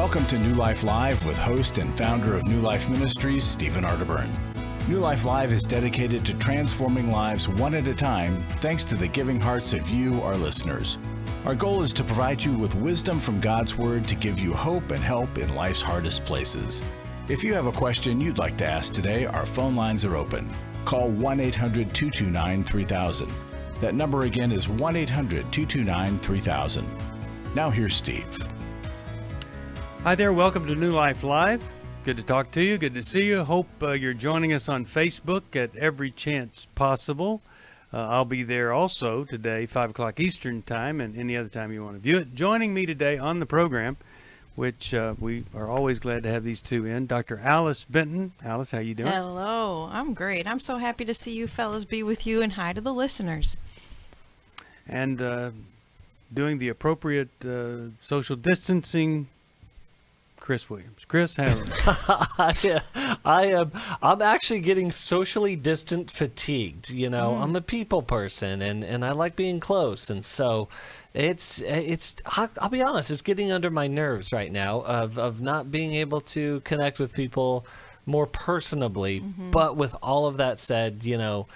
Welcome to New Life Live with host and founder of New Life Ministries, Stephen Arterburn. New Life Live is dedicated to transforming lives one at a time, thanks to the giving hearts of you, our listeners. Our goal is to provide you with wisdom from God's Word to give you hope and help in life's hardest places. If you have a question you'd like to ask today, our phone lines are open. Call 1-800-229-3000. That number again is 1-800-229-3000. Now here's Steve. Hi there, welcome to New Life Live. Good to talk to you, good to see you. Hope you're joining us on Facebook at every chance possible. I'll be there also today, 5 o'clock Eastern time, and any other time you want to view it. Joining me today on the program, which we are always glad to have these two in, Dr. Alice Benton. Alice, how you doing? Hello, I'm great. I'm so happy to see you fellas, be with you, and hi to the listeners. And doing the appropriate social distancing, Chris Williams. Chris, how are you? I'm actually getting socially distant fatigued. You know, I'm a people person, and I like being close, and so it's I'll be honest, it's getting under my nerves right now of not being able to connect with people more personably. But with all of that said, you know,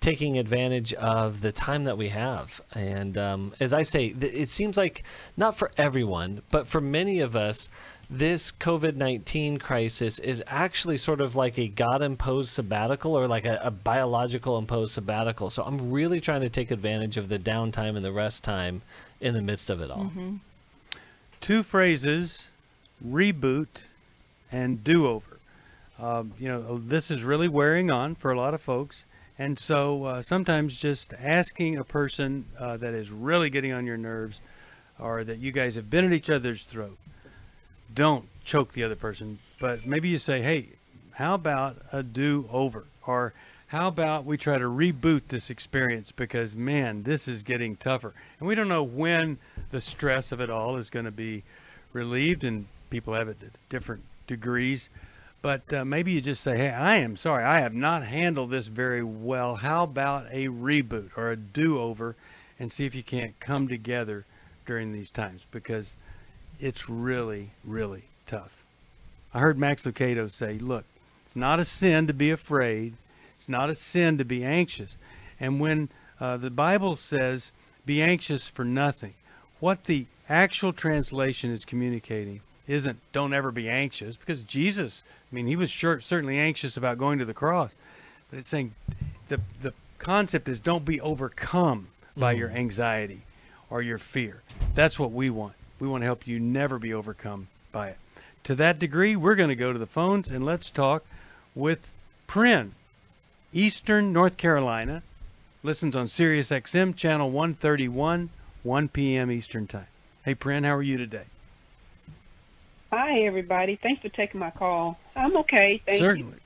taking advantage of the time that we have. And as I say, it seems like not for everyone, but for many of us, this COVID-19 crisis is actually sort of like a God-imposed sabbatical, or like a biological imposed sabbatical. So I'm really trying to take advantage of the downtime and the rest time in the midst of it all. Two phrases, reboot and do-over. You know, this is really wearing on for a lot of folks. And so sometimes just asking a person that is really getting on your nerves, or that you guys have been at each other's throat, don't choke the other person, but maybe you say, hey, how about a do-over? Or how about we try to reboot this experience, because, man, this is getting tougher. And we don't know when the stress of it all is going to be relieved, and people have it at different degrees. But maybe you just say, hey, I am sorry, I have not handled this very well. How about a reboot or a do-over, and see if you can't come together during these times, because it's really, really tough. I heard Max Lucado say, look, it's not a sin to be afraid. It's not a sin to be anxious. And when the Bible says, be anxious for nothing, what the actual translation is communicating isn't don't ever be anxious, because Jesus, I mean, he was certainly anxious about going to the cross. But it's saying the concept is don't be overcome by your anxiety or your fear. That's what we want. We want to help you never be overcome by it. To that degree, we're going to go to the phones, and let's talk with Prin, Eastern North Carolina. Listens on Sirius XM, channel 131, 1 p.m. Eastern Time. Hey, Prin, how are you today? Hi, everybody. Thanks for taking my call. I'm okay. Thank Certainly. you.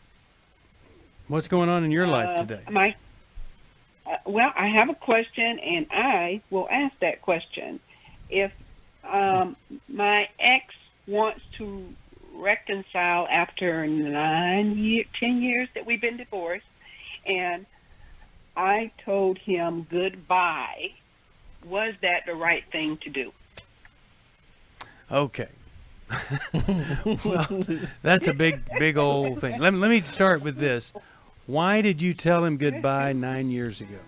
What's going on in your life today? Well, I have a question, and I will ask that question. If my ex wants to reconcile after 10 years that we've been divorced, and I told him goodbye, was that the right thing to do? Okay. Well, that's a big old thing. Let me start with this. Why did you tell him goodbye 9 years ago?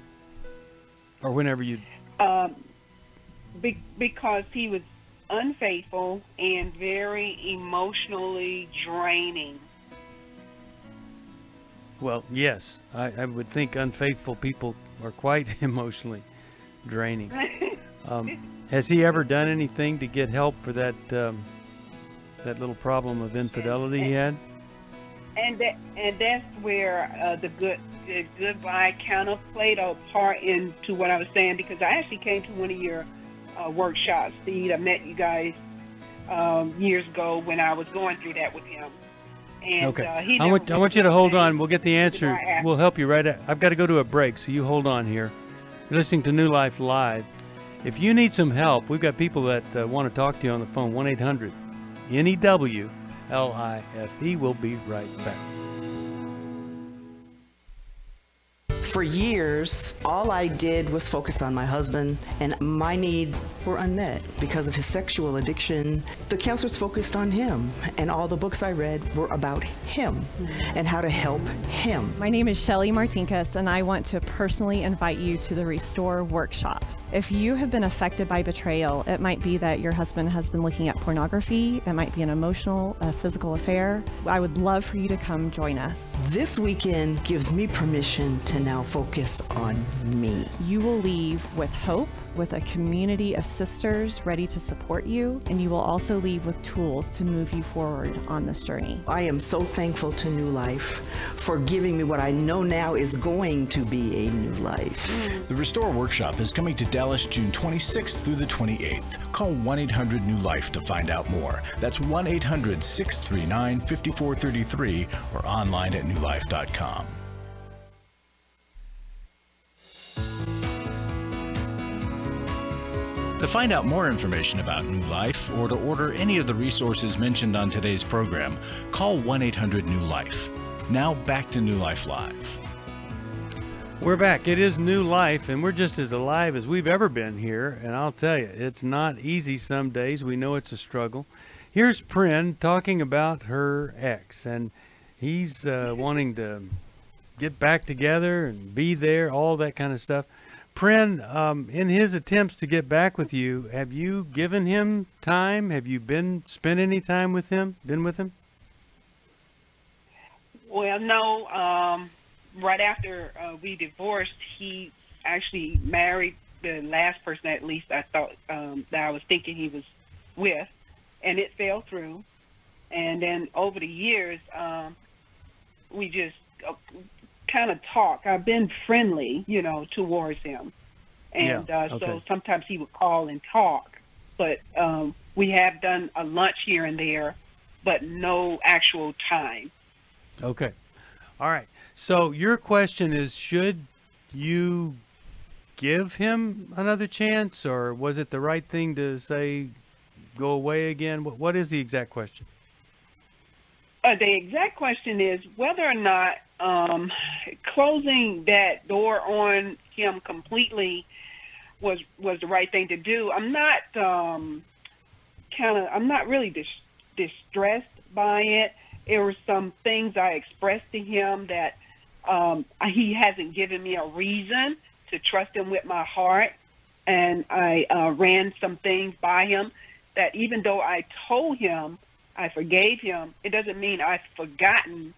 Or whenever you... Because he was unfaithful and very emotionally draining. Well, yes, I would think unfaithful people are quite emotionally draining. Has he ever done anything to get help for that little problem of infidelity he had? And that's where the goodbye kind of played a part into what I was saying, because I actually came to one of your workshops. Steve, I met you guys years ago when I was going through that with him. And, okay. I want you to hold on. We'll get the answer. We'll help you right out. I've got to go to a break, so you hold on here. You're listening to New Life Live. If you need some help, we've got people that want to talk to you on the phone. 1-800-NEW-LIFE. We'll be right back. For years, all I did was focus on my husband, and my needs were unmet because of his sexual addiction. The counselors focused on him, and all the books I read were about him and how to help him. My name is Shelly Martinkus, and I want to personally invite you to the Restore Workshop. If you have been affected by betrayal, it might be that your husband has been looking at pornography, it might be an emotional, physical affair. I would love for you to come join us. This weekend gives me permission to now focus on me. You will leave with hope, with a community of sisters ready to support you, and you will also leave with tools to move you forward on this journey. I am so thankful to New Life for giving me what I know now is going to be a new life. The Restore Workshop is coming to Dallas June 26th through the 28th. Call 1-800-NEW-LIFE to find out more. That's 1-800-639-5433 or online at newlife.com. To find out more information about New Life or to order any of the resources mentioned on today's program, call 1-800-NEW-LIFE. Now back to New Life Live. We're back. It is New Life, and we're just as alive as we've ever been here. And I'll tell you, it's not easy some days. We know it's a struggle. Here's Prin talking about her ex, and he's wanting to get back together and be there, all that kind of stuff. Prin, in his attempts to get back with you, have you given him time? Have you spent any time with him? Been with him? Well, no. Right after we divorced, he actually married the last person, at least I thought that I was thinking he was with, and it fell through. And then over the years, we just kind of talk. I've been friendly, towards him. And so sometimes he would call and talk. But we have done a lunch here and there, but no actual time. Okay. All right. So your question is, should you give him another chance, or was it the right thing to say, go away again? What is the exact question? The exact question is whether or not closing that door on him completely was the right thing to do. I'm not I'm not really distressed by it. There were some things I expressed to him that he hasn't given me a reason to trust him with my heart, and I ran some things by him that even though I told him I forgave him, it doesn't mean I've forgotten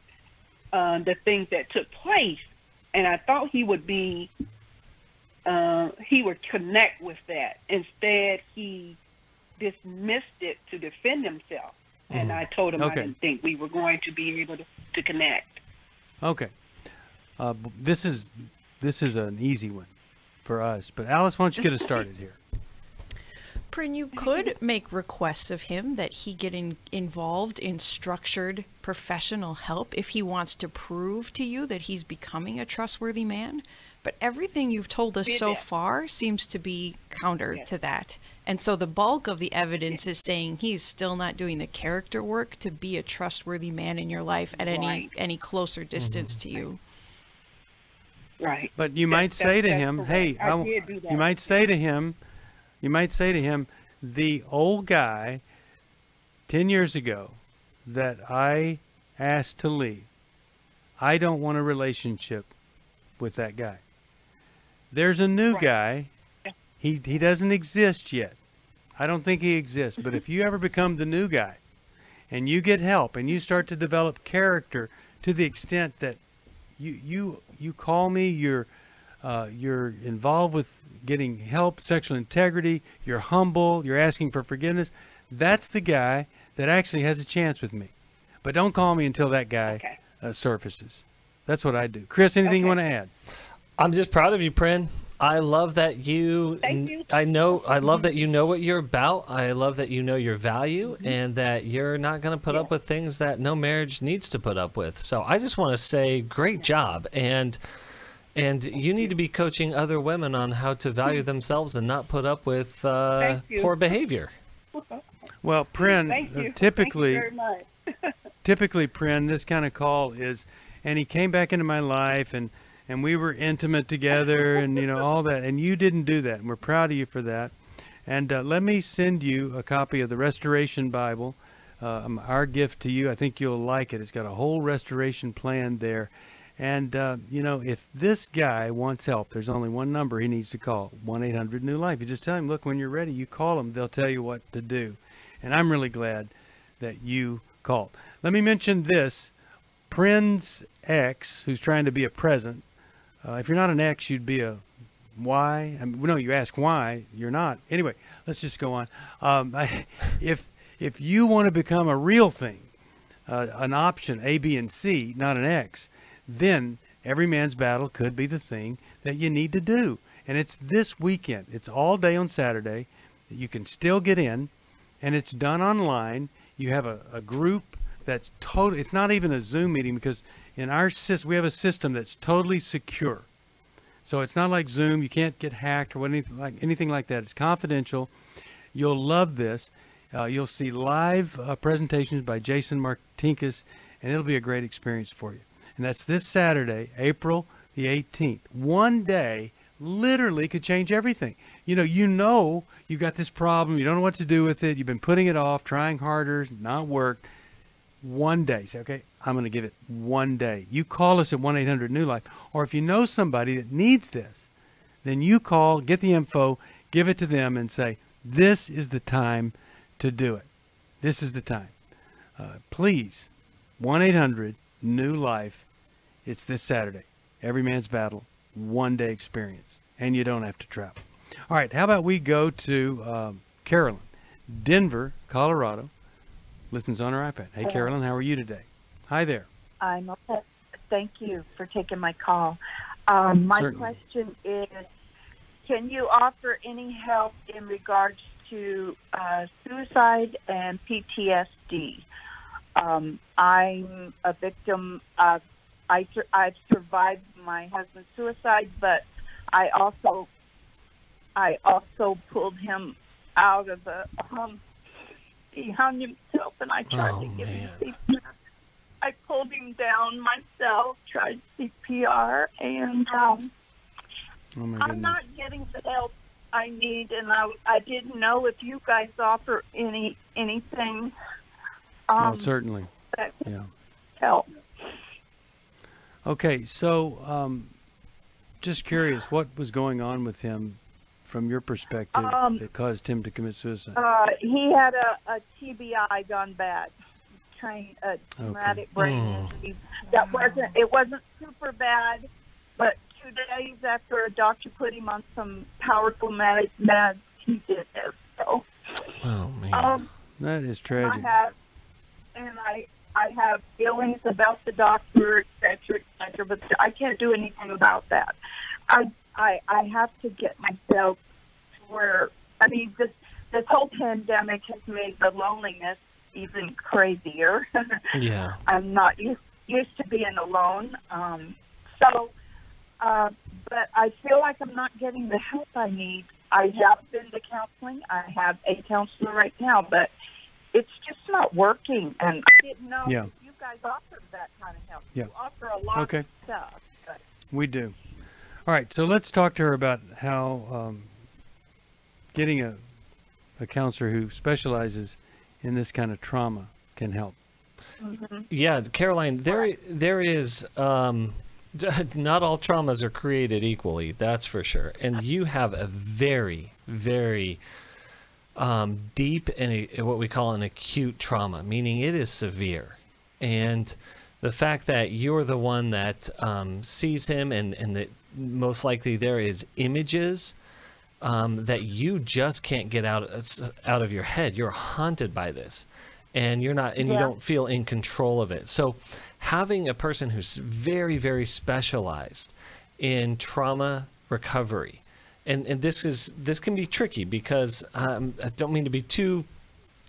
the things that took place. And I thought he would connect with that. Instead, he dismissed it to defend himself. And I told him I didn't think we were going to be able to connect. Okay. This is an easy one for us. But Alice, why don't you get us started here? Prin, you could make requests of him that he get involved in structured professional help if he wants to prove to you that he's becoming a trustworthy man. But everything you've told us so far seems to be counter to that. And so the bulk of the evidence is saying he's still not doing the character work to be a trustworthy man in your life at any closer distance to you. Right. But you might say to him, hey, you might say to him, the old guy 10 years ago that I asked to leave, I don't want a relationship with that guy. There's a new guy. He doesn't exist yet. I don't think he exists. But if you ever become the new guy and you get help and you start to develop character to the extent that you call me, you're involved with getting help, sexual integrity, you're humble, you're asking for forgiveness, that's the guy that actually has a chance with me. But don't call me until that guy surfaces. That's what I do. Chris, anything you want to add? I'm just proud of you, Prin. I love that you. Thank you. I love that you know what you're about. I love that you know your value, and that you're not going to put up with things that no marriage needs to put up with. So I just want to say, great job, and you need to be coaching other women on how to value themselves and not put up with poor behavior. Well, Prin, typically, Thank you very much. typically, Prin, this kind of call is, and he came back into my life, and and we were intimate together, and all that. And you didn't do that, and we're proud of you for that. And let me send you a copy of the Restoration Bible, our gift to you. I think you'll like it. It's got a whole restoration plan there. And, if this guy wants help, there's only one number he needs to call, 1-800-NEW-LIFE. You just tell him, look, when you're ready, you call them. They'll tell you what to do. And I'm really glad that you called. Let me mention this. Prin's ex, who's trying to be a present. If you're not an ex, you'd be a why. No, you ask why. You're not. Anyway, let's just go on. If you want to become a real thing, an option, A, B, and C, not an X, then Every Man's Battle could be the thing that you need to do. And it's this weekend. It's all day on Saturday. You can still get in, and it's done online. You have a group that's totally, it's not even a Zoom meeting, because in our system, we have a system that's totally secure. So it's not like Zoom. You can't get hacked or anything like that. It's confidential. You'll love this. You'll see live presentations by Jason Martinkus, and it'll be a great experience for you. And that's this Saturday, April the 18th. One day literally could change everything. You got this problem. You don't know what to do with it. You've been putting it off, trying harder, not worked. One day. Say, okay, I'm going to give it one day. You call us at 1-800-NEW-LIFE. Or if you know somebody that needs this, then you call, get the info, give it to them, and say, this is the time to do it. This is the time. Please, 1-800-NEW-LIFE. It's this Saturday. Every Man's Battle, one-day experience. And you don't have to travel. All right, how about we go to Carolyn, Denver, Colorado. Listens on her iPad. Hey, Carolyn, how are you today? Hi there. I'm okay. Thank you for taking my call. My Certainly. question is, can you offer any help in regards to suicide and PTSD? I'm a victim of, I've survived my husband's suicide, but I also pulled him out of the he hung himself, and I tried to give him CPR. I pulled him down myself, tried CPR, and I'm not getting the help I need, and I didn't know if you guys offer anything. Certainly. That Yeah. help. Okay, so just curious, what was going on with him from your perspective that caused him to commit suicide? He had a TBI gone bad, traumatic brain disease. It wasn't super bad, but 2 days after a doctor put him on some powerful meds, he did it. So, Oh, man. That is tragic. I have feelings about the doctor, et cetera, but I can't do anything about that. I have to get myself to where, this whole pandemic has made the loneliness even crazier. Yeah. I'm not used to being alone. But I feel like I'm not getting the help I need. I have been to counseling. I have a counselor right now, but it's just not working. And I didn't know if you guys offered that kind of help. Yeah. You offer a lot of stuff. But We do. All right, so let's talk to her about how getting a counselor who specializes in this kind of trauma can help. Yeah, Caroline, there is not all traumas are created equally, that's for sure. And you have a very, very deep and what we call an acute trauma, meaning it is severe. And the fact that you're the one that sees him, and that most likely there is images that you just can't get out of your head. You're haunted by this, and you're not, and you don't feel in control of it. So having a person who's very, very specialized in trauma recovery, and this can be tricky, because I don't mean to be too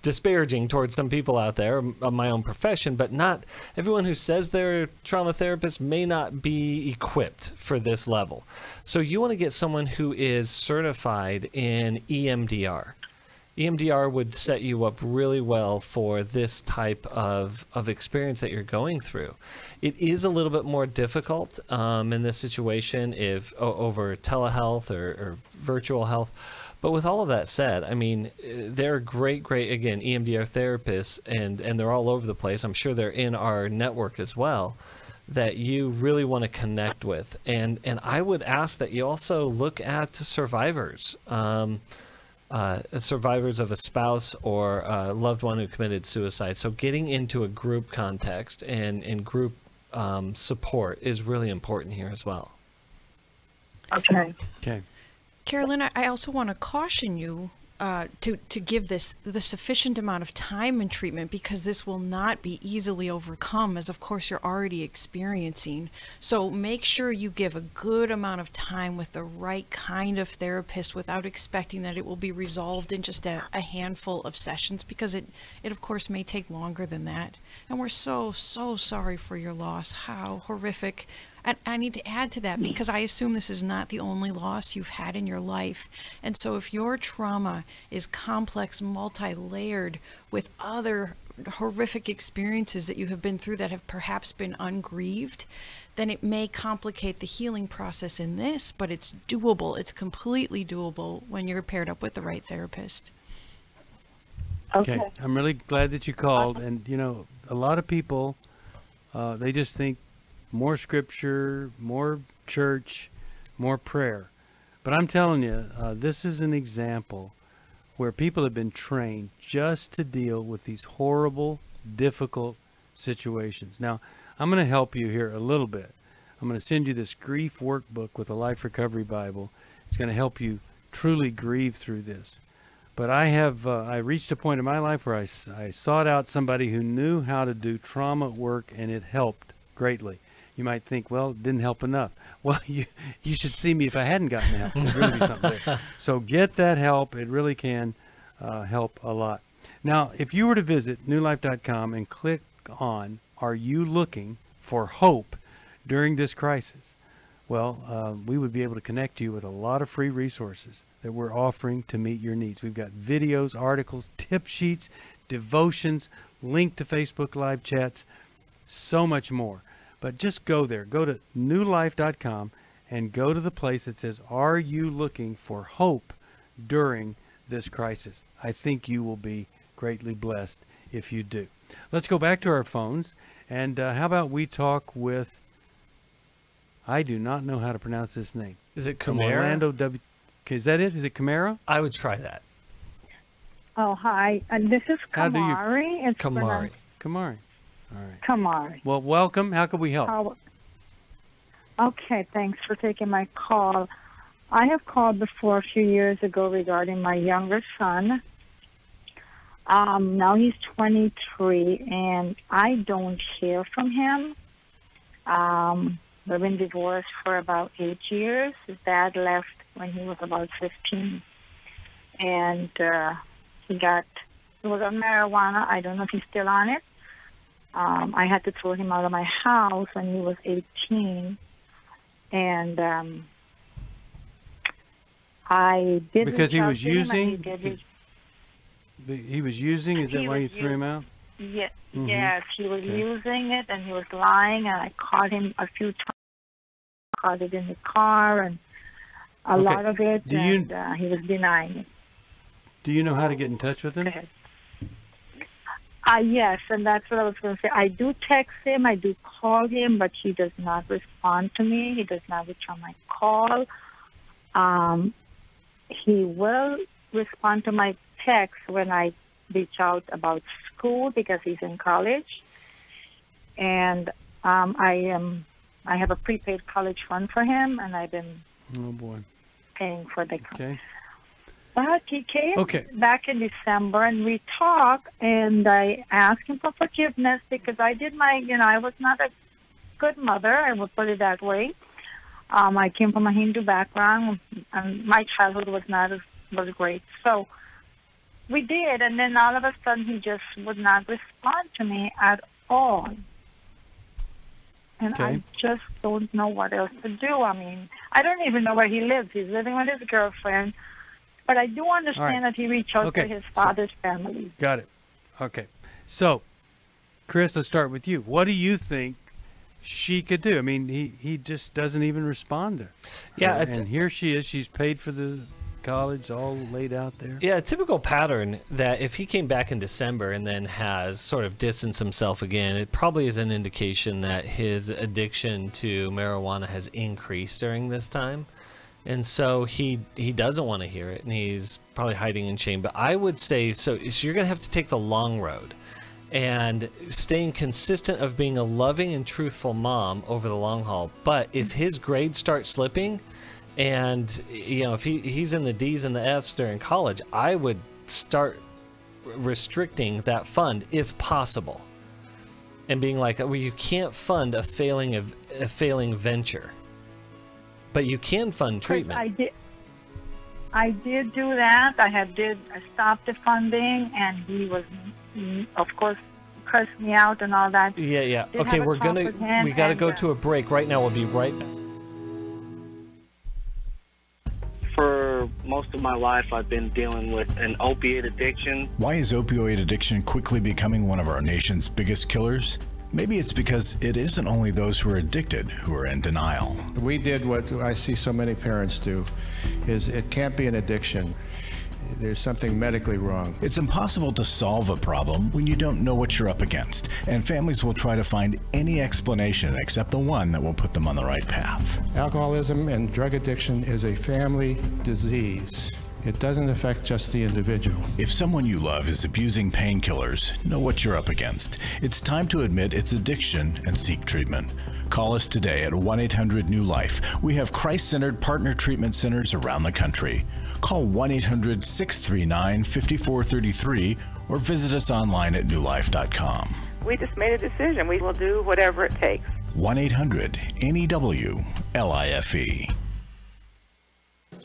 disparaging towards some people out there of my own profession, but not everyone who says they're a trauma therapist may not be equipped for this level. So you want to get someone who is certified in EMDR. EMDR would set you up really well for this type of experience that you're going through. It is a little bit more difficult in this situation if over telehealth or virtual health. But with all of that said, I mean, they're great, again, EMDR therapists, and they're all over the place. I'm sure they're in our network as well, that you really want to connect with. And I would ask that you also look at survivors. Survivors of a spouse or a loved one who committed suicide. So getting into a group context and group support is really important here as well. Okay. Okay. Carolyn, I also want to caution you to give this the sufficient amount of time and treatment, because this will not be easily overcome, as of course you're already experiencing. So make sure you give a good amount of time with the right kind of therapist without expecting that it will be resolved in just a handful of sessions, because it of course may take longer than that. And we're so sorry for your loss. How horrific. And I need to add to that, because I assume this is not the only loss you've had in your life. And so if your trauma is complex, multi-layered with other horrific experiences that you have been through that have perhaps been ungrieved, then it may complicate the healing process in this, but it's doable. It's completely doable when you're paired up with the right therapist. Okay. I'm really glad that you called. And, you know, a lot of people, they just think, more scripture, more church, more prayer. But I'm telling you, this is an example where people have been trained just to deal with these horrible, difficult situations. Now, I'm going to help you here a little bit. I'm going to send you this grief workbook with a Life Recovery Bible. It's going to help you truly grieve through this. But I reached a point in my life where I sought out somebody who knew how to do trauma work, and it helped greatly. You might think, well, it didn't help enough. Well, you should see me if I hadn't gotten help. There'd really be something there. So get that help. It really can help a lot. Now, if you were to visit newlife.com and click on, are you looking for hope during this crisis? Well, we would be able to connect you with a lot of free resources that we're offering to meet your needs. We've got videos, articles, tip sheets, devotions, link to Facebook Live chats, so much more. But just go there. Go to newlife.com and go to the place that says, are you looking for hope during this crisis? I think you will be greatly blessed if you do. Let's go back to our phones. And how about we talk with, I do not know how to pronounce this name. Is it From Camara? Orlando W. Is that it? Is it Camara? I would try that. Oh, hi. This is How do you- Kamari. It's Kamari. Kamari. All right. Kamari. Well, welcome. How can we help? Okay, thanks for taking my call. I have called before a few years ago regarding my younger son. Now he's 23, and I don't hear from him. We've been divorced for about 8 years. His dad left when he was about 15, and he was on marijuana. I don't know if he's still on it. I had to throw him out of my house when he was 18, and I did Because he reach out was to him, and using. he did He was using. Is that He why you was threw him out? Yes, Mhm. yes, he was Okay. using it, and he was lying, and I caught him a few times. Caught it in the car, and a Okay. lot of it, Do you- and he was denying it. Do you know how to get in touch with him? Go ahead. Yes, and that's what I was going to say. I do text him, I do call him, but he does not respond to me. He does not return my call. He will respond to my text when I reach out about school, because he's in college. And I have a prepaid college fund for him, and I've been Oh boy. paying for the Okay. But he came Okay. back in December, and we talked, and I asked him for forgiveness because I did I was not a good mother, I would put it that way. I came from a Hindu background, and my childhood was great. So we did, and then all of a sudden he just would not respond to me at all. And Okay. I just don't know what else to do. I mean, I don't even know where he lives. He's living with his girlfriend. But I do understand that he reached out Okay. to his father's family. Got it. Okay. So, Chris, let's start with you. What do you think she could do? I mean, he just doesn't even respond to her. Yeah, And here she is. She's paid for the college, all laid out there. Yeah, a typical pattern that if he came back in December and then has sort of distanced himself again, it probably is an indication that his addiction to marijuana has increased during this time. And so he doesn't want to hear it, and he's probably hiding in shame. But I would say, so you're going to have to take the long road and staying consistent of being a loving and truthful mom over the long haul. But if his grades start slipping, and if he's in the D's and the F's during college, I would start restricting that fund if possible, and being like, well, you can't fund a failing venture, but you can fund treatment. I did do that. I stopped the funding, and he was, of course, cursed me out and all that. Yeah. Okay, we got to go to a break right now. We'll be right back. For most of my life, I've been dealing with an opiate addiction. Why is opioid addiction quickly becoming one of our nation's biggest killers? Maybe it's because it isn't only those who are addicted who are in denial. We did what I see so many parents do, is it can't be an addiction. There's something medically wrong. It's impossible to solve a problem when you don't know what you're up against, and families will try to find any explanation except the one that will put them on the right path. Alcoholism and drug addiction is a family disease. It doesn't affect just the individual. If someone you love is abusing painkillers, know what you're up against. It's time to admit it's addiction and seek treatment. Call us today at 1-800-NEW-LIFE. We have Christ-centered partner treatment centers around the country. Call 1-800-639-5433 or visit us online at newlife.com. We just made a decision. We will do whatever it takes. 1-800-NEW-LIFE.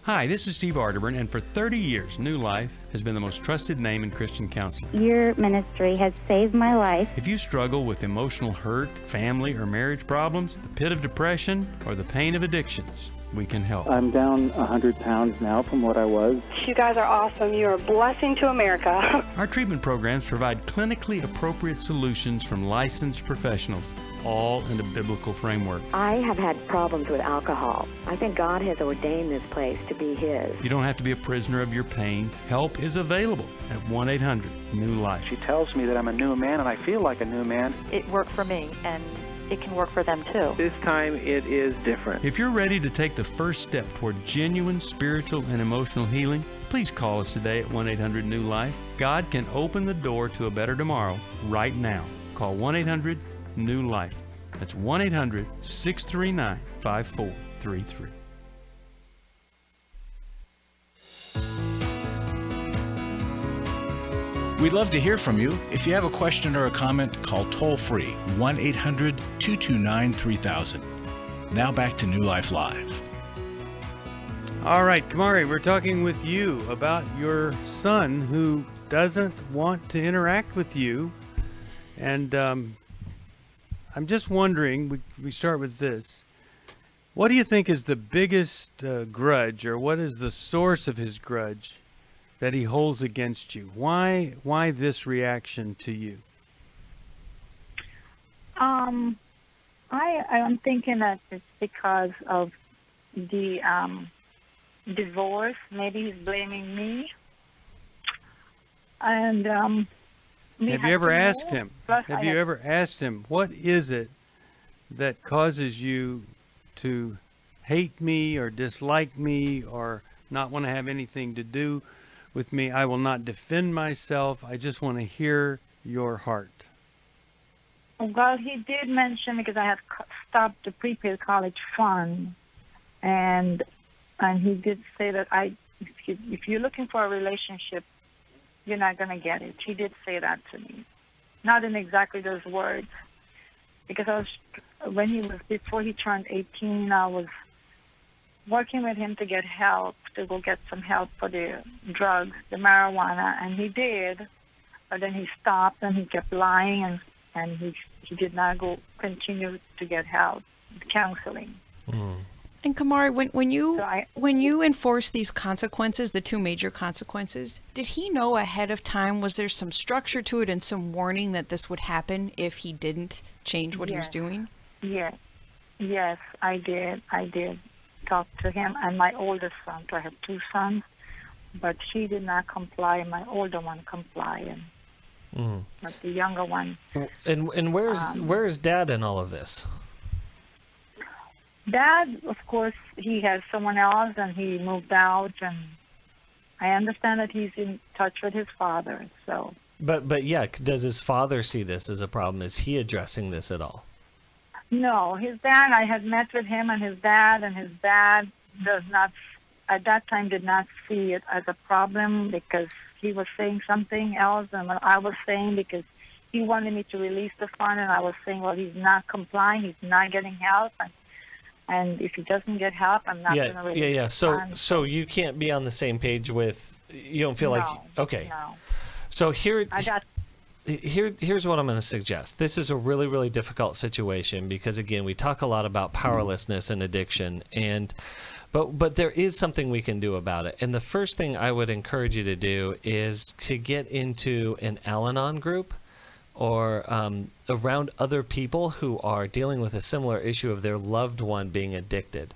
Hi, this is Steve Arterburn, and for 30 years, New Life has been the most trusted name in Christian counseling. Your ministry has saved my life. If you struggle with emotional hurt, family or marriage problems, the pit of depression, or the pain of addictions, we can help. I'm down 100 pounds now from what I was. You guys are awesome. You're a blessing to America. Our treatment programs provide clinically appropriate solutions from licensed professionals, all in a biblical framework. I have had problems with alcohol. I think God has ordained this place to be His. You don't have to be a prisoner of your pain. Help is available at 1-800-NEW-LIFE. She tells me that I'm a new man, and I feel like a new man. It worked for me, and it can work for them too. This time it is different. If you're ready to take the first step toward genuine spiritual and emotional healing, please call us today at 1-800-NEW-LIFE. God can open the door to a better tomorrow right now. Call 1-800-NEW-LIFE. That's 1-800-639-5433. We'd love to hear from you. If you have a question or a comment, call toll-free 1-800-229-3000. Now back to New Life Live. All right, Kamari, we're talking with you about your son who doesn't want to interact with you. And I'm just wondering, we start with this. What do you think is the biggest grudge, or what is the source of his grudge that he holds against you? Why this reaction to you? I'm thinking that it's because of the divorce. Maybe he's blaming me. And have you ever asked him? Have you ever asked him, what is it that causes you to hate me or dislike me or not want to have anything to do with me? I will not defend myself. I just want to hear your heart. Well, he did mention, because I had stopped the prepaid college fund, and he did say that if you're looking for a relationship, you're not going to get it. He did say that to me. Not in exactly those words, because before he turned 18, I was working with him to get help, to go get some help for the drugs, the marijuana, and he did, but then he stopped and he kept lying, and he did not continue to get help, counseling. And Kamari, when you enforce these consequences, the two major consequences, did he know ahead of time? Was there some structure to it and some warning that this would happen if he didn't change what he was doing? Yes, I did. I did talk to him and my oldest son. So I have two sons, but she did not comply. My older one complied, but the younger one. And where's Dad in all of this? Dad, of course, he has someone else, and he moved out, and I understand that he's in touch with his father. So. But yeah, does his father see this as a problem? Is he addressing this at all? No, his dad. I had met with him and his dad does not, at that time, did not see it as a problem because he was saying something else, and what I was saying because he wanted me to release the fund, and I was saying, well, he's not complying, he's not getting help, and if he doesn't get help, I'm not going to release the fund. So you can't be on the same page with, you don't feel like, okay. No. So here's what I'm going to suggest. This is a really, really difficult situation because, again, we talk a lot about powerlessness and addiction, but there is something we can do about it. And the first thing I would encourage you to do is to get into an Al-Anon group or around other people who are dealing with a similar issue of their loved one being addicted.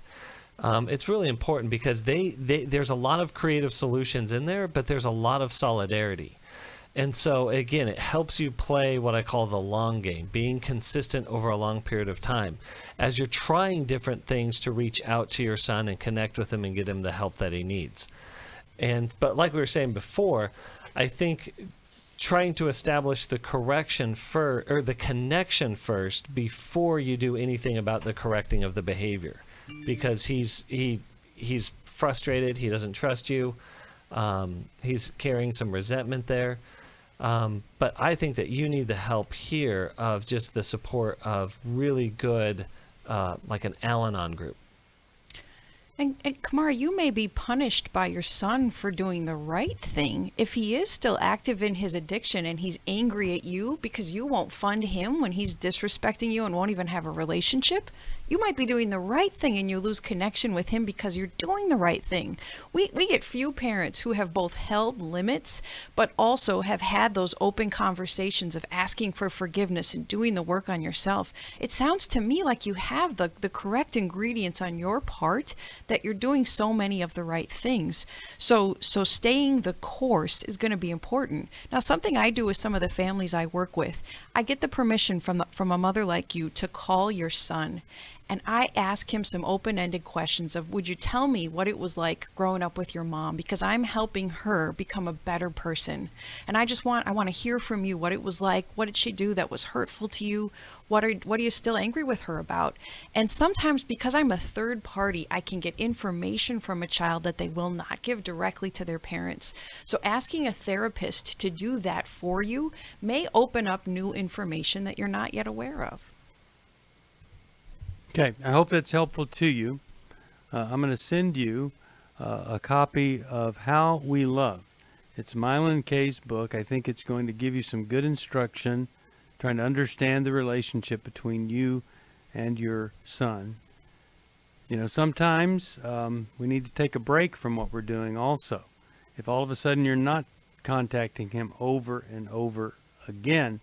It's really important because there's a lot of creative solutions in there, but there's a lot of solidarity. And so, again, it helps you play what I call the long game, being consistent over a long period of time. As you're trying different things to reach out to your son and connect with him and get him the help that he needs. But like we were saying before, I think trying to establish the the connection first before you do anything about the correcting of the behavior, because he's frustrated, he doesn't trust you, he's carrying some resentment there. But I think that you need the help here of just the support of really good, like an Al-Anon group. And Kamara, you may be punished by your son for doing the right thing if he is still active in his addiction and he's angry at you because you won't fund him when he's disrespecting you and won't even have a relationship. You might be doing the right thing and you lose connection with him because you're doing the right thing. We get few parents who have both held limits but also have had those open conversations of asking for forgiveness and doing the work on yourself. It sounds to me like you have the correct ingredients on your part, that you're doing so many of the right things. So staying the course is going to be important. Now, something I do with some of the families I work with, I get the permission from a mother like you to call your son. And I ask him some open-ended questions of, would you tell me what it was like growing up with your mom? Because I'm helping her become a better person. And I want to hear from you what it was like. What did she do that was hurtful to you? What are you still angry with her about? And sometimes because I'm a third party, I can get information from a child that they will not give directly to their parents. So asking a therapist to do that for you may open up new information that you're not yet aware of. Okay, I hope that's helpful to you. I'm going to send you a copy of How We Love. It's Mylan Kay's book. I think it's going to give you some good instruction, trying to understand the relationship between you and your son. You know, sometimes we need to take a break from what we're doing also. If all of a sudden you're not contacting him over and over again,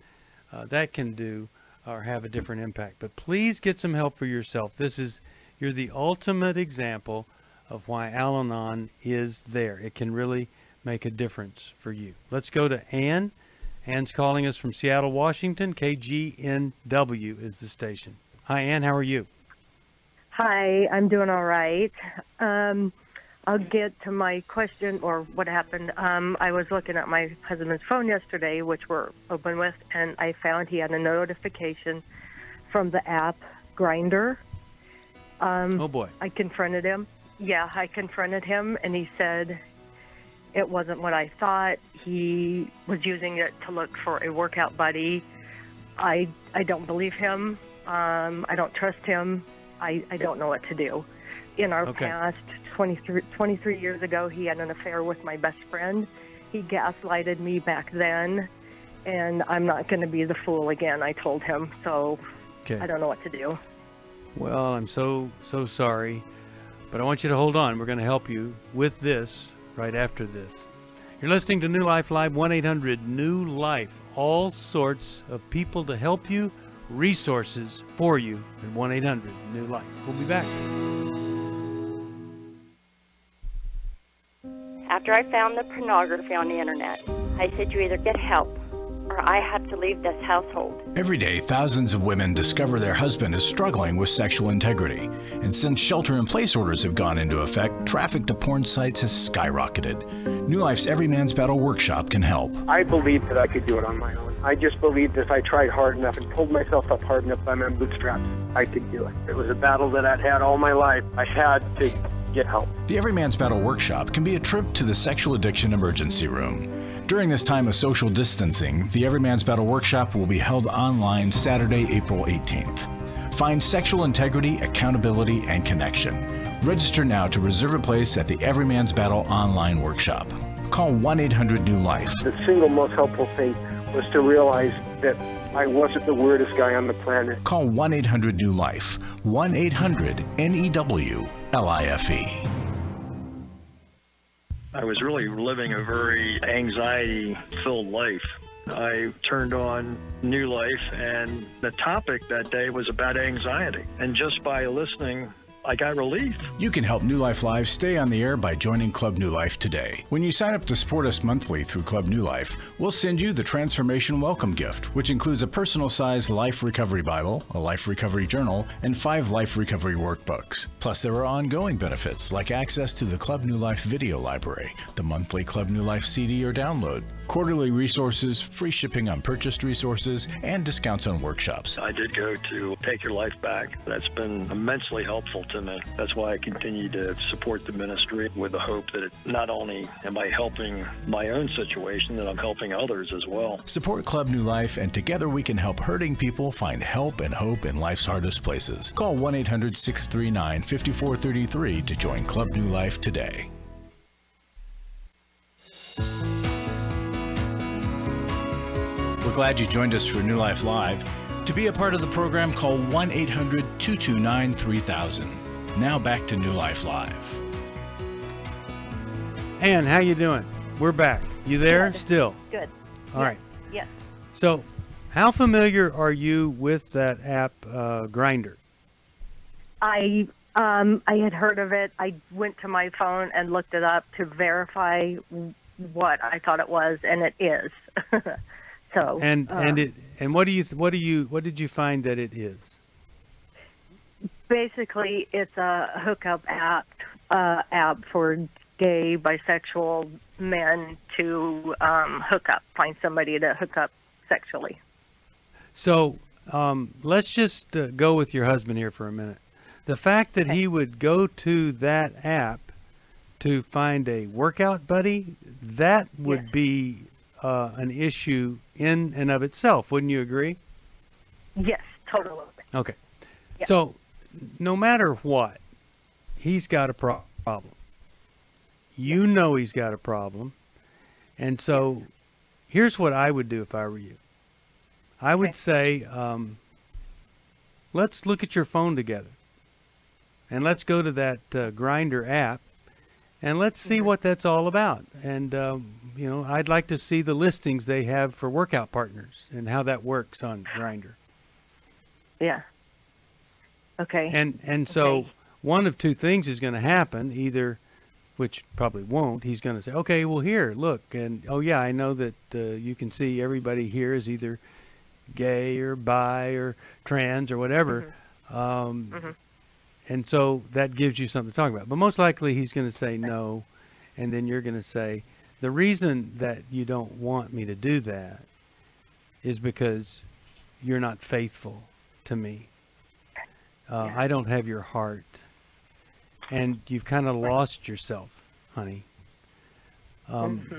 that can do or have a different impact. But please get some help for yourself. You're the ultimate example of why Al-Anon is there. It can really make a difference for you. Let's go to Ann. Ann's calling us from Seattle, Washington. KGNW is the station. Hi, Ann. How are you? Hi, I'm doing all right. I'll get to my question or what happened. I was looking at my husband's phone yesterday, which we're open with, and I found he had a notification from the app Grindr. Oh, boy. I confronted him. Yeah, I confronted him, and he said it wasn't what I thought. He was using it to look for a workout buddy. I don't believe him. I don't trust him. I don't know what to do. In our past, 23 years ago, he had an affair with my best friend. He gaslighted me back then, and I'm not going to be the fool again, I told him. So I don't know what to do. Well, I'm so sorry. But I want you to hold on. We're going to help you with this right after this. You're listening to New Life Live, 1-800-NEW-LIFE. All sorts of people to help you, resources for you at 1-800-NEW-LIFE. We'll be back. After I found the pornography on the internet, I said you either get help or I have to leave this household. Every day, thousands of women discover their husband is struggling with sexual integrity. And since shelter-in-place orders have gone into effect, traffic to porn sites has skyrocketed. New Life's Every Man's Battle Workshop can help. I believed that I could do it on my own. I just believed if I tried hard enough and pulled myself up hard enough by my bootstraps, I could do it. It was a battle that I'd had all my life. I had to get help. The Every Man's Battle Workshop can be a trip to the Sexual Addiction Emergency Room. During this time of social distancing, the Every Man's Battle Workshop will be held online Saturday, April 18th. Find sexual integrity, accountability, and connection. Register now to reserve a place at the Every Man's Battle online workshop. Call 1-800-NEW-LIFE. The single most helpful thing was to realize that I wasn't the weirdest guy on the planet. Call 1-800-NEW-LIFE. 1-800-NEWLIFE. I was really living a very anxiety-filled life. I turned on New Life, and the topic that day was about anxiety. And just by listening, I got relief. You can help New Life Live stay on the air by joining Club New Life today. When you sign up to support us monthly through Club New Life, we'll send you the Transformation Welcome Gift, which includes a personal-sized Life Recovery Bible, a Life Recovery Journal, and 5 Life Recovery Workbooks. Plus, there are ongoing benefits like access to the Club New Life video library, the monthly Club New Life CD or download, quarterly resources, free shipping on purchased resources, and discounts on workshops. I did go to Take Your Life Back. That's been immensely helpful to me. That's why I continue to support the ministry with the hope that not only am I helping my own situation, that I'm helping others as well. Support Club New Life, and together we can help hurting people find help and hope in life's hardest places. Call 1-800-639-5433 to join Club New Life today. We're glad you joined us for New Life Live. To be a part of the program, call 1-800-229-3000. Now back to New Life Live. Ann, how you doing? We're back. You there? Good. Still? Good. All right. Yes. So, how familiar are you with that app, Grindr? I had heard of it. I went to my phone and looked it up to verify what I thought it was, and it is. So. And what did you find that it is? Basically, it's a hookup app for gay, bisexual men to hook up, find somebody to hook up sexually. So let's just go with your husband here for a minute. The fact that he would go to that app to find a workout buddy, that would be an issue in and of itself. Wouldn't you agree? Yes, totally. Okay. Yeah. So no matter what, he's got a problem. You know he's got a problem. And so here's what I would do if I were you. I would say, let's look at your phone together. And let's go to that Grindr app and let's see what that's all about. And, you know, I'd like to see the listings they have for workout partners and how that works on Grindr. Yeah. Okay. And so one of two things is going to happen, either, which probably won't, he's going to say, okay, well, here, look, and, oh, yeah, I know that you can see everybody here is either gay or bi or trans or whatever. And so that gives you something to talk about. But most likely he's going to say no, and then you're going to say, the reason that you don't want me to do that is because you're not faithful to me. I don't have your heart. And you've kind of lost yourself, honey.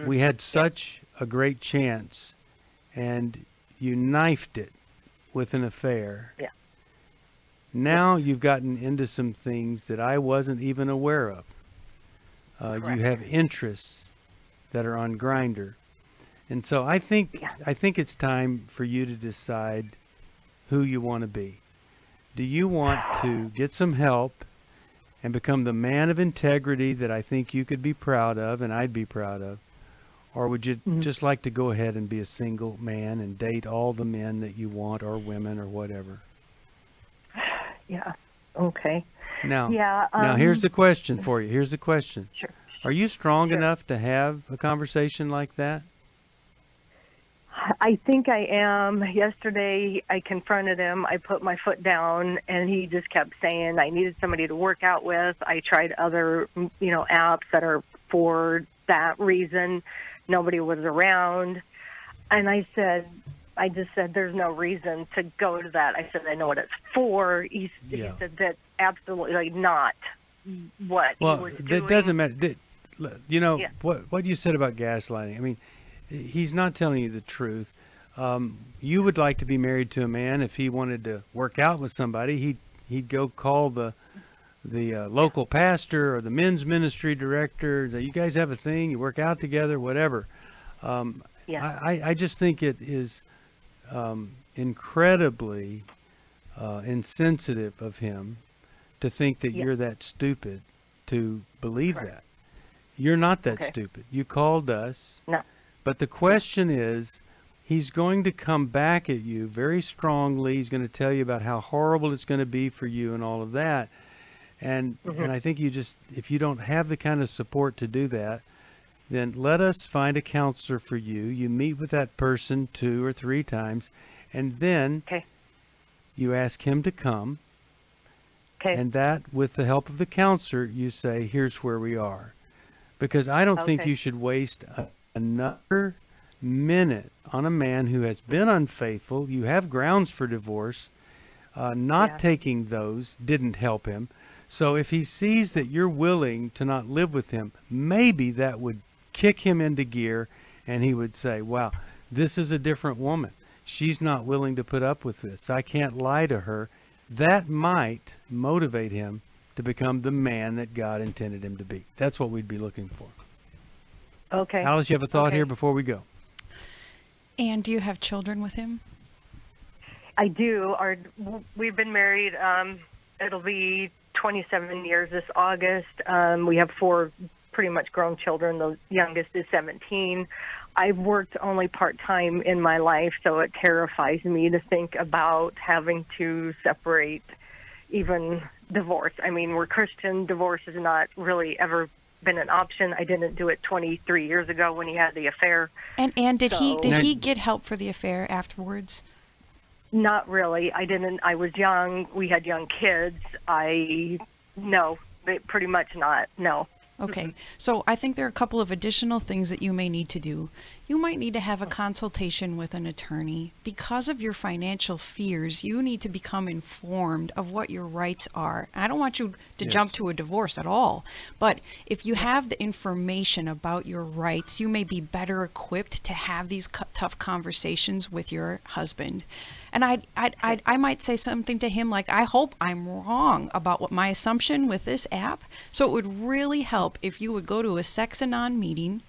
We had such a great chance, and you knifed it with an affair. Yeah. Now you've gotten into some things that I wasn't even aware of. You have interests that are on Grindr. And so I think it's time for you to decide who you want to be. Do you want to get some help and become the man of integrity that I think you could be proud of and I'd be proud of? Or would you just like to go ahead and be a single man and date all the men that you want, or women, or whatever? Yeah. Okay. Now, yeah, now here's the question for you. Here's the question. Sure. Are you strong enough to have a conversation like that? I think I am. Yesterday, I confronted him. I put my foot down, and he just kept saying I needed somebody to work out with. I tried other, apps that are for that reason. Nobody was around. And I just said, there's no reason to go to that. I said, I know what it's for. He said that's absolutely not what he was doing. Well, that doesn't matter. What you said about gaslighting. I mean, he's not telling you the truth. You would like to be married to a man. If he wanted to work out with somebody, he'd go call the local pastor or the men's ministry director. That you guys have a thing, you work out together, whatever. I just think it is incredibly insensitive of him to think that you're that stupid to believe that. You're not that stupid. You called us. No. But the question is, he's going to come back at you very strongly. He's going to tell you about how horrible it's going to be for you and all of that. And I think if you don't have the kind of support to do that, then let us find a counselor for you. You meet with that person 2 or 3 times, and then you ask him to come. And that, with the help of the counselor, you say, here's where we are. Because I don't think you should waste another minute on a man who has been unfaithful. You have grounds for divorce. Not taking those didn't help him. So if he sees that you're willing to not live with him, maybe that would kick him into gear, and he would say, wow, this is a different woman. She's not willing to put up with this. I can't lie to her. That might motivate him to become the man that God intended him to be. That's what we'd be looking for. Okay. Alice, you have a thought here before we go? And do you have children with him? I do. We've been married. It'll be 27 years this August. We have 4 pretty much grown children. The youngest is 17. I've worked only part-time in my life, so it terrifies me to think about having to separate, even divorce. I mean, we're Christian. Divorce has not really ever been an option. I didn't do it 23 years ago when he had the affair. And did he get help for the affair afterwards? Not really. I didn't. I was young. We had young kids. No, pretty much not. No. Okay, so I think there are a couple of additional things that you may need to do. You might need to have a consultation with an attorney. Because of your financial fears, you need to become informed of what your rights are. I don't want you to jump to a divorce at all, but if you have the information about your rights, you may be better equipped to have these tough conversations with your husband. And I might say something to him like, I hope I'm wrong about what my assumption with this app. So it would really help if you would go to a Sex Anon meeting,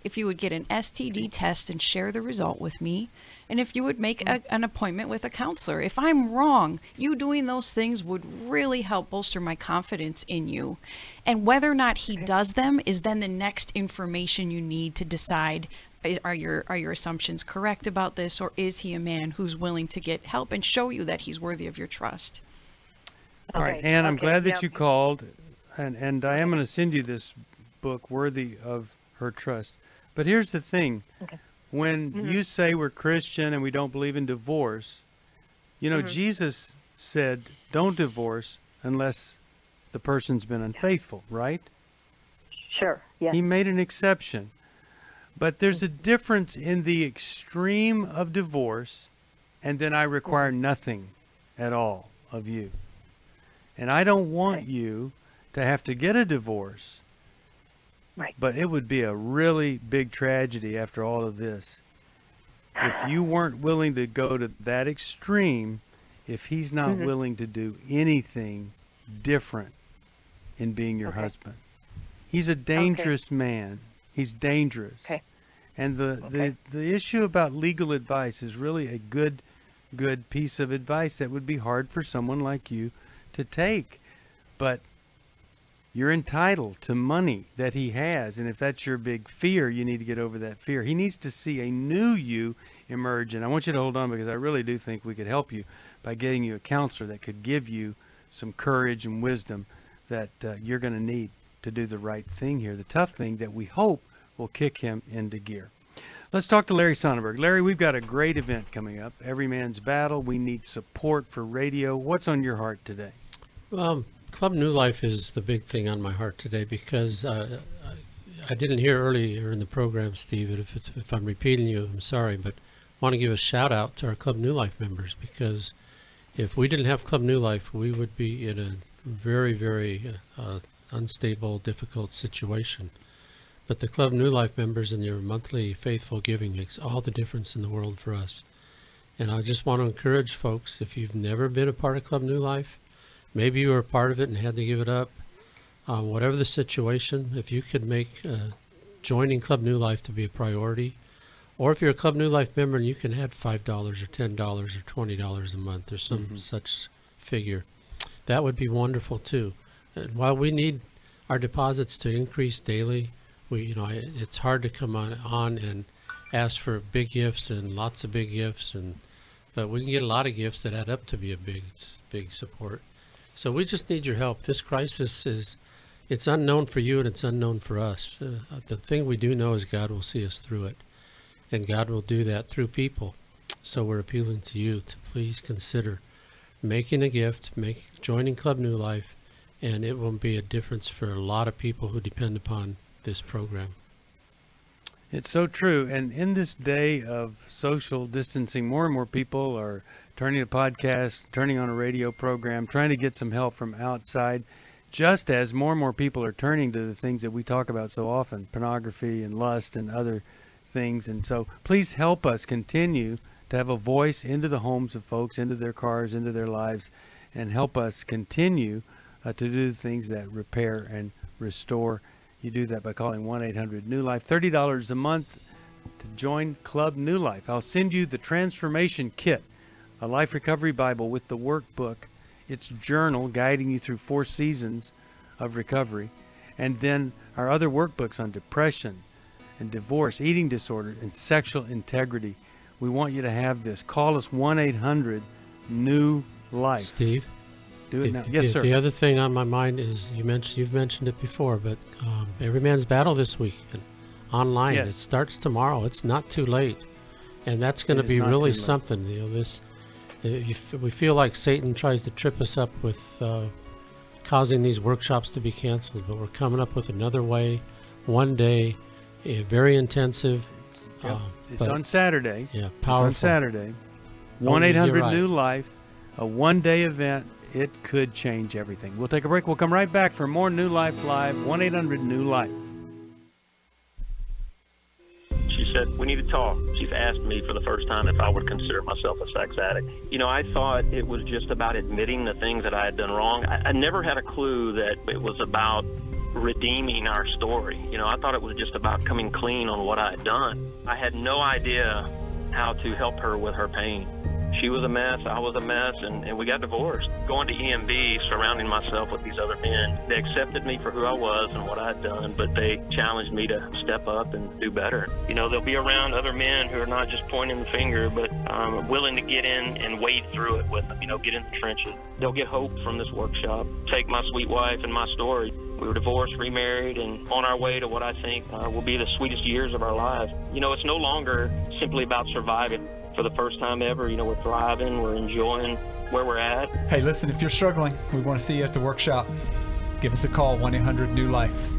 if you would get an STD test and share the result with me, and if you would make an appointment with a counselor. If I'm wrong, you doing those things would really help bolster my confidence in you. And whether or not he does them is then the next information you need to decide, are your assumptions correct about this, or is he a man who's willing to get help and show you that he's worthy of your trust? All right, Ann, I'm glad that you called, and I am going to send you this book, Worthy of Her Trust. But here's the thing. When you say we're Christian and we don't believe in divorce, Jesus said, don't divorce unless the person's been unfaithful, right? Sure, yeah. He made an exception. But there's a difference in the extreme of divorce and then I require nothing at all of you. And I don't want you to have to get a divorce. Right. But it would be a really big tragedy after all of this if you weren't willing to go to that extreme, if he's not willing to do anything different in being your husband. He's a dangerous man. He's dangerous. And the issue about legal advice is really a good piece of advice that would be hard for someone like you to take. But you're entitled to money that he has. And if that's your big fear, you need to get over that fear. He needs to see a new you emerge. And I want you to hold on, because I really do think we could help you by getting you a counselor that could give you some courage and wisdom that you're going to need to do the right thing here, the tough thing that we hope will kick him into gear. Let's talk to Larry Sonnenberg. Larry, we've got a great event coming up, Every Man's Battle. We need support for radio. What's on your heart today? Club New Life is the big thing on my heart today, because I didn't hear earlier in the program, Steve, and if I'm repeating you, I'm sorry, but I want to give a shout out to our Club New Life members, because if we didn't have Club New Life, we would be in a very, very unstable, difficult situation. But the Club New Life members and their monthly faithful giving makes all the difference in the world for us. And I just want to encourage folks, if you've never been a part of Club New Life, maybe you were a part of it and had to give it up, whatever the situation, if you could make joining Club New Life to be a priority, or if you're a Club New Life member and you can add $5 or $10 or $20 a month or some such figure, that would be wonderful too. And while we need our deposits to increase daily, it's hard to come on and ask for big gifts and lots of big gifts, but we can get a lot of gifts that add up to be a big support. So we just need your help. This crisis it's unknown for you and it's unknown for us. The thing we do know is God will see us through it, and God will do that through people. So we're appealing to you to please consider making a gift, joining Club New Life, and it will be a difference for a lot of people who depend upon this program. It's so true. And in this day of social distancing, more and more people are turning to podcasts, turning on a radio program, trying to get some help from outside, just as more and more people are turning to the things that we talk about so often, pornography and lust and other things. And so please help us continue to have a voice into the homes of folks, into their cars, into their lives, and help us continue to do things that repair and restore. You do that by calling 1-800-NEW-LIFE. $30 a month to join Club New Life. I'll send you the Transformation Kit, a life recovery Bible with the workbook, its journal guiding you through 4 seasons of recovery, and then our other workbooks on depression and divorce, eating disorder, and sexual integrity. We want you to have this. Call us 1-800-NEW-LIFE. Steve? Do it now. Yes, sir. The other thing on my mind is you've mentioned it before, but Every Man's Battle this week online. Yes. It starts tomorrow. It's not too late, and that's going to be really something. We feel like Satan tries to trip us up with causing these workshops to be canceled, but we're coming up with another way, one day, very intensive. It's on Saturday. Yeah, powerful. It's on Saturday. 1-800-NEW-LIFE, a one-day event. It could change everything. We'll take a break. We'll come right back for more New Life Live. 1-800-NEW-LIFE. She said, we need to talk. She's asked me for the first time if I would consider myself a sex addict. I thought it was just about admitting the things that I had done wrong. I never had a clue that it was about redeeming our story. I thought it was just about coming clean on what I had done. I had no idea how to help her with her pain. She was a mess, I was a mess, and we got divorced. Going to EMB, surrounding myself with these other men, they accepted me for who I was and what I had done, but they challenged me to step up and do better. They'll be around other men who are not just pointing the finger, but willing to get in and wade through it with them, get in the trenches. They'll get hope from this workshop. Take my sweet wife and my story. We were divorced, remarried, and on our way to what I think will be the sweetest years of our lives. It's no longer simply about surviving. For the first time ever, we're thriving, we're enjoying where we're at. Hey, listen, if you're struggling, we want to see you at the workshop. Give us a call, 1-800-NEW-LIFE.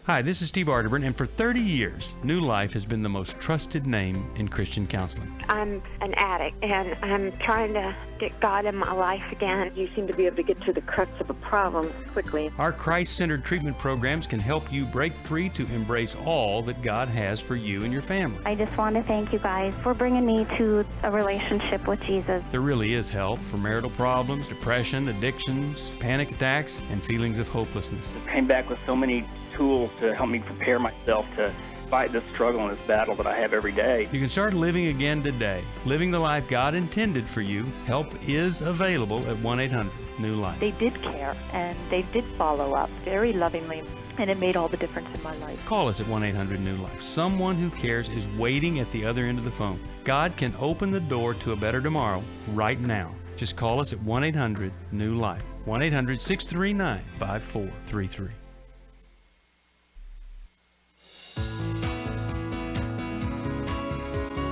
Hi, this is Steve Arterburn, and for 30 years, New Life has been the most trusted name in Christian counseling. I'm an addict, and I'm trying to get God in my life again. You seem to be able to get to the crux of a problem quickly. Our Christ-centered treatment programs can help you break free to embrace all that God has for you and your family. I just want to thank you guys for bringing me to a relationship with Jesus. There really is help for marital problems, depression, addictions, panic attacks, and feelings of hopelessness. I came back with so many tools to help me prepare myself to fight this struggle and this battle that I have every day. You can start living again today, living the life God intended for you. Help is available at 1-800. New Life. They did care, and they did follow up very lovingly, and it made all the difference in my life. Call us at 1-800-NEW-LIFE. Someone who cares is waiting at the other end of the phone. God can open the door to a better tomorrow right now. Just call us at 1-800-NEW-LIFE. 1-800-639-5433.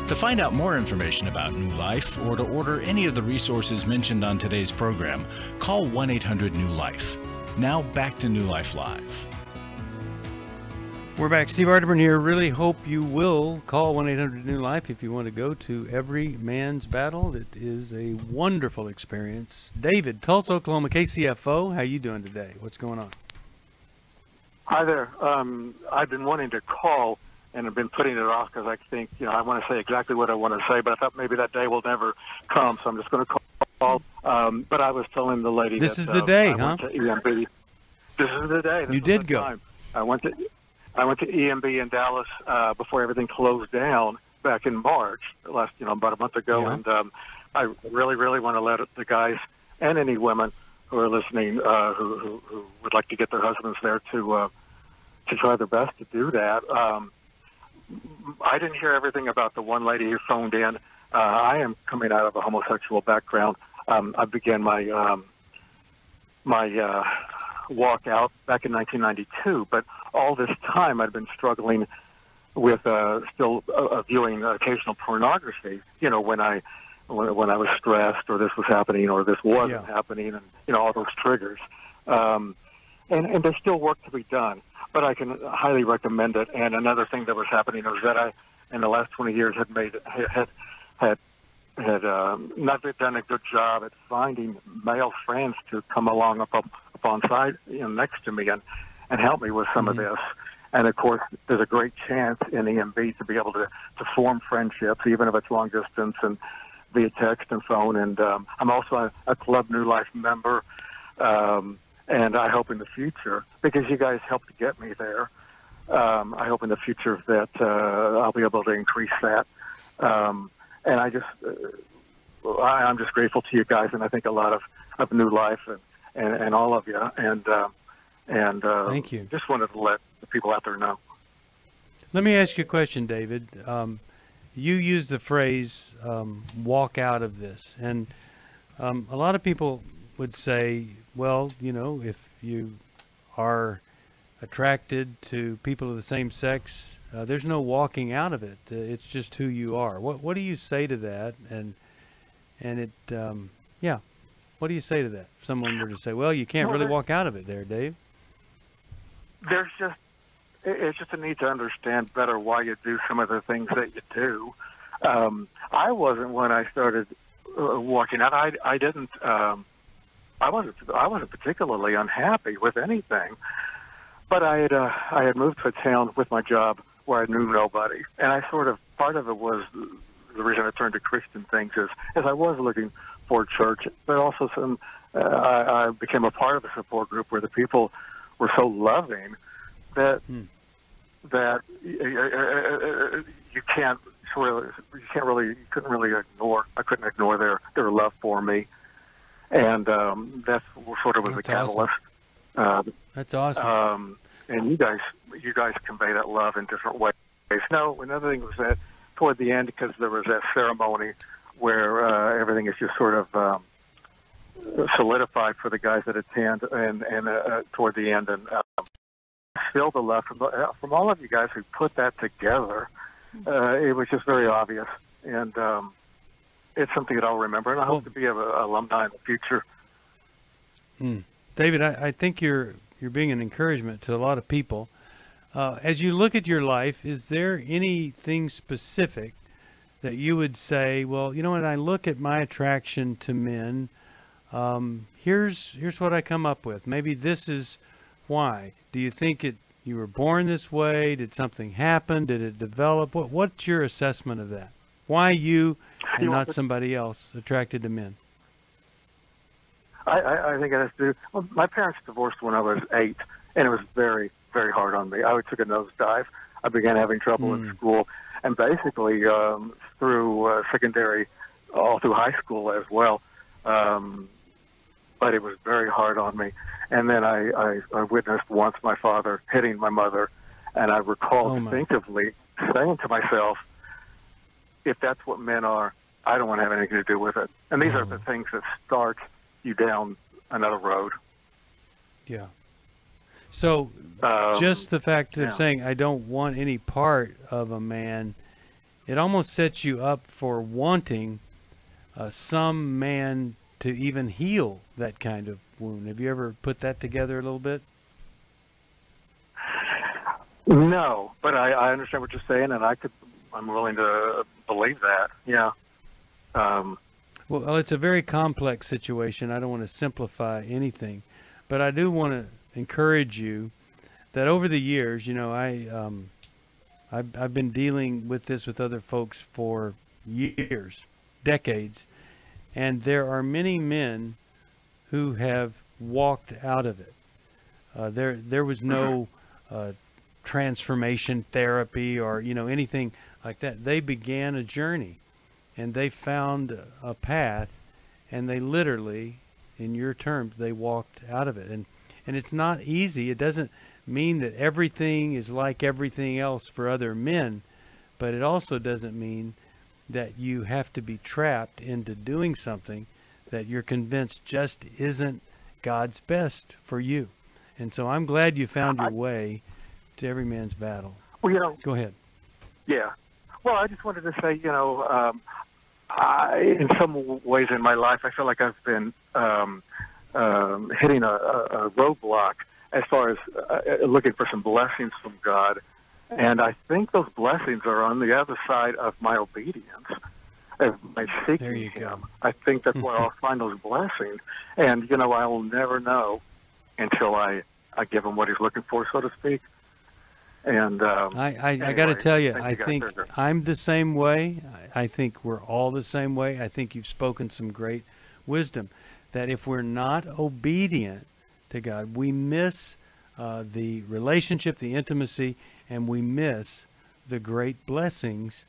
To find out more information about New Life or to order any of the resources mentioned on today's program, call 1-800-NEW-LIFE. Now back to New Life Live. We're back. Steve Arterburn here. Really hope you will call 1-800-NEW-LIFE if you want to go to Every Man's Battle. It is a wonderful experience. David, Tulsa, Oklahoma, KCFO. How you doing today? What's going on? Hi there. I've been wanting to call and I've been putting it off because I think, I want to say exactly what I want to say, but I thought maybe that day will never come, so I'm just going to call. But I was telling the lady This that, is the day, I huh? went to EMB. This is the day. This You was did the go. time. I went to EMB in Dallas before everything closed down back in March, about a month ago, Yeah. and I really, really want to let the guys and any women who are listening who would like to get their husbands there to try their best to do that. I didn't hear everything about the one lady who phoned in. I am coming out of a homosexual background. I began my walk out back in 1992, but all this time I'd been struggling with still viewing occasional pornography. When I was stressed, or this was happening, or this wasn't happening, and all those triggers. And there's still work to be done, but I can highly recommend it. And another thing that was happening was that I, in the last 20 years, had not done a good job at finding male friends to come along up on side, next to me and help me with some of this. And of course, there's a great chance in EMB to be able to form friendships, even if it's long distance and via text and phone. And I'm also a Club New Life member. And I hope in the future, because you guys helped to get me there, I hope in the future that I'll be able to increase that. And I'm just grateful to you guys, and I think a lot of New Life and all of you. And Thank you. Just wanted to let the people out there know. Let me ask you a question, David. You used the phrase walk out of this. And a lot of people would say, well, if you are attracted to people of the same sex, there's no walking out of it. It's just who you are. What do you say to that? And what do you say to that? If someone were to say, well, you can't really walk out of it there, Dave. It's just a need to understand better why you do some of the things that you do. I wasn't when I started walking out. I didn't. I wasn't particularly unhappy with anything, but I had moved to a town with my job where I knew nobody, and part of it was the reason I turned to Christian things is I was looking for church, but also I became a part of a support group where the people were so loving that you couldn't really ignore. I couldn't ignore their love for me. And that's sort of was the catalyst. Awesome. That's awesome. And you guys convey that love in different ways. No, another thing was that toward the end, because there was that ceremony where everything is just sort of solidified for the guys that attend, and toward the end, and feel the love from all of you guys who put that together. It was just very obvious, and it's something that I'll remember, and I hope to be an alumni in the future. David, I think you're being an encouragement to a lot of people. As you look at your life, is there anything specific that you would say, well, when I look at my attraction to men, here's what I come up with. Maybe this is why. Do you think you were born this way? Did something happen? Did it develop? What's your assessment of that? Why you and not somebody else attracted to men? I think it has to do. Well, my parents divorced when I was 8, and it was very, very hard on me. I took a nosedive. I began having trouble in school, and basically through secondary, all through high school as well. but it was very hard on me. And then I witnessed once my father hitting my mother, and I recall instinctively saying to myself, if that's what men are, I don't want to have anything to do with it. And these are the things that start you down another road. Yeah. So just the fact of saying I don't want any part of a man, it almost sets you up for wanting some man to even heal that kind of wound. Have you ever put that together a little bit? No, but I understand what you're saying, and I'm willing to believe that. Yeah. Well, it's a very complex situation. I don't want to simplify anything, but I do want to encourage you that over the years, you know, I've been dealing with this with other folks for years, decades, and there are many men who have walked out of it. There was no transformation therapy or, you know, anything like that. They began a journey, and they found a path, and they literally, in your terms, they walked out of it. And it's not easy. It doesn't mean that everything is like everything else for other men, but it also doesn't mean that you have to be trapped into doing something that you're convinced just isn't God's best for you. And so I'm glad you found your way to every man's battle. Well, you know, go ahead. Yeah. Well, I just wanted to say, you know, in some ways in my life, I feel like I've been hitting a roadblock as far as looking for some blessings from God. And I think those blessings are on the other side of my obedience, of my seeking Him. I think that's where I'll find those blessings. And, you know, I will never know until I give Him what He's looking for, so to speak. And I got to tell you, I think I'm the same way. I think we're all the same way. I think you've spoken some great wisdom, that if we're not obedient to God, we miss the relationship, the intimacy, and we miss the great blessings.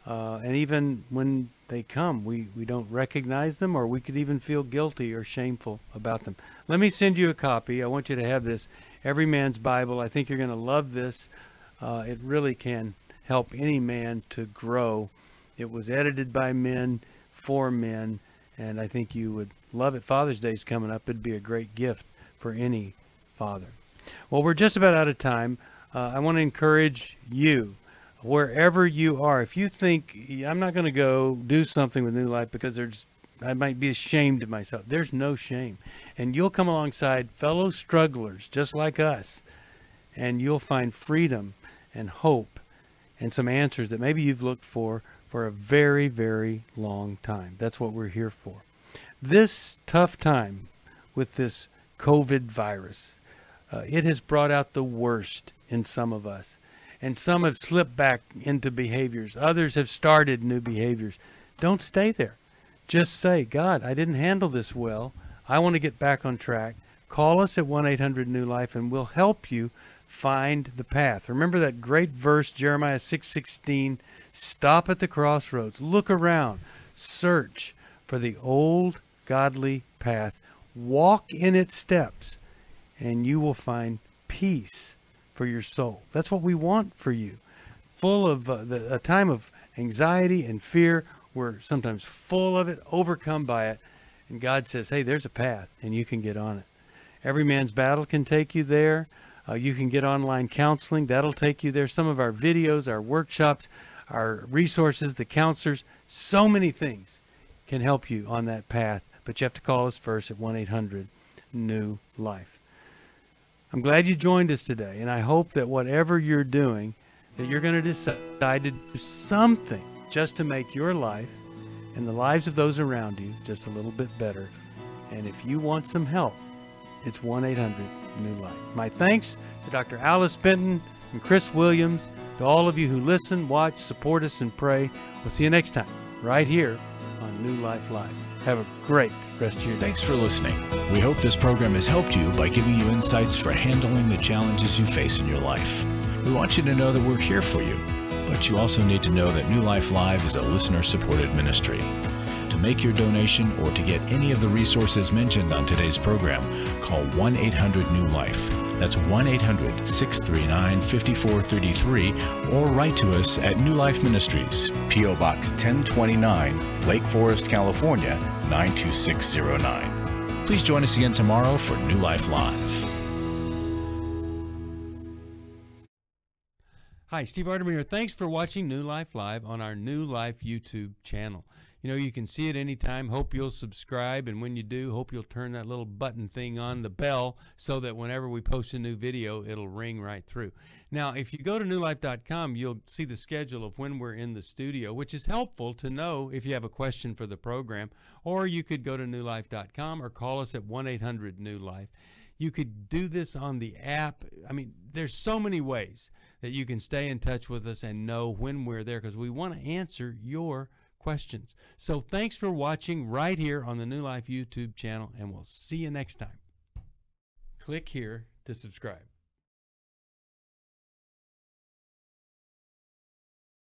And even when they come, we don't recognize them, or we could even feel guilty or shameful about them. Let me send you a copy. I want you to have this, Every Man's Bible. I think you're going to love this. It really can help any man to grow. It was edited by men, for men, and I think you would love it. Father's Day is coming up. It'd be a great gift for any father. Well, we're just about out of time. I want to encourage you, wherever you are, if you think, I'm not going to go do something with New Life because I might be ashamed of myself. There's no shame. And you'll come alongside fellow strugglers just like us, and you'll find freedom and hope and some answers that maybe you've looked for a very, very long time. That's what we're here for. This tough time with this COVID virus, it has brought out the worst in some of us. And some have slipped back into behaviors. Others have started new behaviors. Don't stay there. Just say, God, I didn't handle this well. I want to get back on track. Call us at 1-800-NEW-LIFE, and we'll help you find the path. Remember that great verse, Jeremiah 6:16, stop at the crossroads, look around, search for the old godly path, walk in its steps, and you will find peace for your soul. That's what we want for you. Full of a time of anxiety and fear, we're sometimes full of it, overcome by it, and God says, hey, there's a path, and you can get on it. Every Man's Battle can take you there. You can get online counseling. That'll take you there. Some of our videos, our workshops, our resources, the counselors, so many things can help you on that path. But you have to call us first at 1-800-NEW-LIFE. I'm glad you joined us today, and I hope that whatever you're doing, that you're going to decide to do something just to make your life and the lives of those around you just a little bit better. And if you want some help, it's 1-800-NEW-LIFE. My thanks to Dr. Alice Benton and Chris Williams, to all of you who listen, watch, support us, and pray. We'll see you next time, right here on New Life Live. Have a great rest of your day. Thanks for listening. We hope this program has helped you by giving you insights for handling the challenges you face in your life. We want you to know that we're here for you, but you also need to know that New Life Live is a listener-supported ministry. To make your donation or to get any of the resources mentioned on today's program, call 1-800-NEW-LIFE. That's 1-800-639-5433, or write to us at New Life Ministries, P.O. Box 1029, Lake Forest, California, 92609. Please join us again tomorrow for New Life Live. Hi, Steve Arterburn here. Thanks for watching New Life Live on our New Life YouTube channel. You know, you can see it anytime. Hope you'll subscribe, and when you do, hope you'll turn that little button thing on, the bell, so that whenever we post a new video, it'll ring right through. Now, if you go to newlife.com, you'll see the schedule of when we're in the studio, which is helpful to know if you have a question for the program, or you could go to newlife.com or call us at 1-800-NEW-LIFE. You could do this on the app. I mean, there's so many ways that you can stay in touch with us and know when we're there, because we want to answer your questions. So thanks for watching right here on the New Life YouTube channel, and we'll see you next time. Click here to subscribe.